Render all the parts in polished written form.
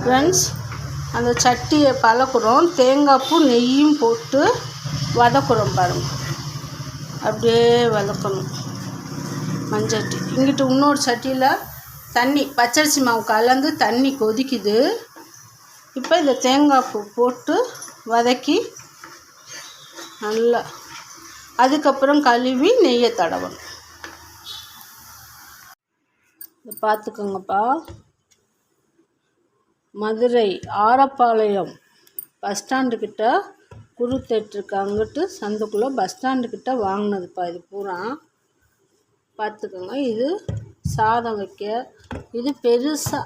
Friends, அந்த சட்டியை பழக்கிறோம். தேங்காய் பூ நெய்யும் போட்டு வதக்குறோம் பாருங்கள். அப்படியே வதக்கணும். மஞ்சட்டி இங்கிட்டு இன்னொரு சட்டியில் தண்ணி பச்சரிசி மாவு கலந்து தண்ணி கொதிக்குது. இப்போ இந்த தேங்காய் பூ போட்டு வதக்கி நல்லா அதுக்கப்புறம் கழுவி நெய்யை தடவணும். பார்த்துக்கோங்கப்பா. மதுரை ஆரப்பாளையம் பஸ் ஸ்டாண்டுக்கிட்ட குரு தேட்டருக்கு அங்கிட்டு சந்துக்குள்ளே பஸ் ஸ்டாண்டுக்கிட்ட வாங்கினதுப்பா. இது பூரா பார்த்துக்கோங்க. இது சாதம் வைக்க, இது பெருசாக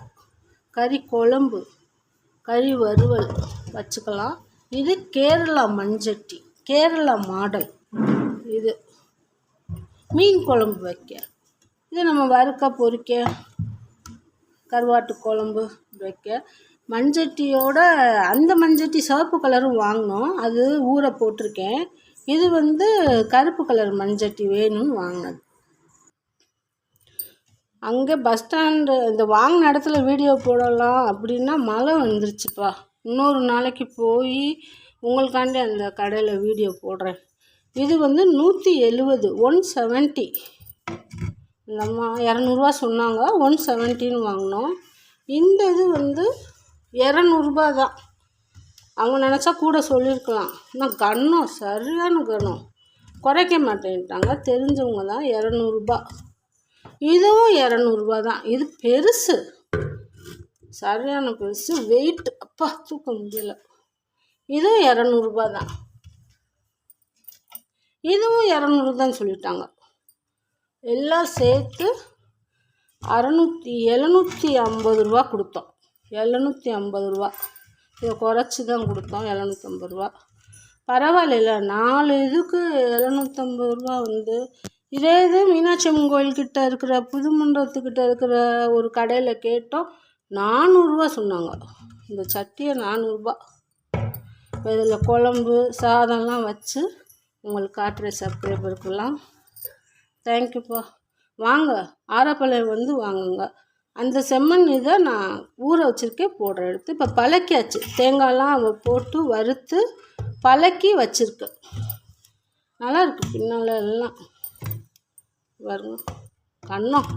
கறி குழம்பு, கறி வறுவல் வச்சுக்கலாம். இது கேரளா மண்சட்டி, கேரளா மாடல். இது மீன் குழம்பு வைக்க, இது நம்ம வறுக்க பொரிக்க, கருவாட்டு குழம்பு வைக்க. மண்சட்டியோட அந்த மண்சட்டி சிவப்பு கலரும் வாங்கினோம், அது ஊற போட்டிருக்கேன். இது கருப்பு கலர் மண்சட்டி வேணும்னு வாங்கினது. அங்கே பஸ் ஸ்டாண்டு இந்த வாங்கின இடத்துல வீடியோ போடலாம் அப்படின்னா மழை வந்துருச்சுப்பா. இன்னொரு நாளைக்கு போய் உங்களுக்காண்டி அந்த கடையில் வீடியோ போடுறேன். இது 170, 170. இந்த அம்மா 200 சொன்னாங்க, 170ன்னு வாங்கினோம். இந்த இது 200 தான். அவங்க நினச்சா கூட சொல்லியிருக்கலாம். ஆனால் கனம், சரியான கனம், குறைக்க மாட்டேன்ட்டாங்க. தெரிஞ்சவங்க தான். 200. இதுவும் 200 தான். இது பெருசு, சரியான பெருசு, வெயிட் அப்பா தூக்க முடியல. இதுவும் 200 தான். இதுவும் 200 தான் சொல்லிட்டாங்க. எல்லாம் சேர்த்து 750 ரூபா கொடுத்தோம். 750 ரூபா. இதை குறைச்சி தான் கொடுத்தோம். 750 ரூபா பரவாயில்ல. 4 இதுக்கு 750 ரூபா. இதே இது மீனாட்சி அம்மன் கோயில்கிட்ட இருக்கிற புது மண்டபத்துக்கிட்ட இருக்கிற ஒரு கடையில் கேட்டோம், 400 ரூபா சொன்னாங்க. இந்த சட்டியை 400 ரூபா. இப்போ இதில் குழம்பு சாதம்லாம் வச்சு உங்களுக்கு காட்டுற சப்ஸ்கிரைபருக்கெல்லாம் தேங்க்யூப்பா. வாங்க, ஆரப்பாளையம் வாங்குங்க. அந்த செம்மண் இதை நான் ஊற வச்சுருக்கேன், போடுற எடுத்து இப்போ பழக்கியாச்சு. தேங்காயெலாம் போட்டு வறுத்து பழக்கி வச்சுருக்கேன். நல்லா இருக்குது. பின்னால் எல்லாம் பாருங்க, கன்னம்.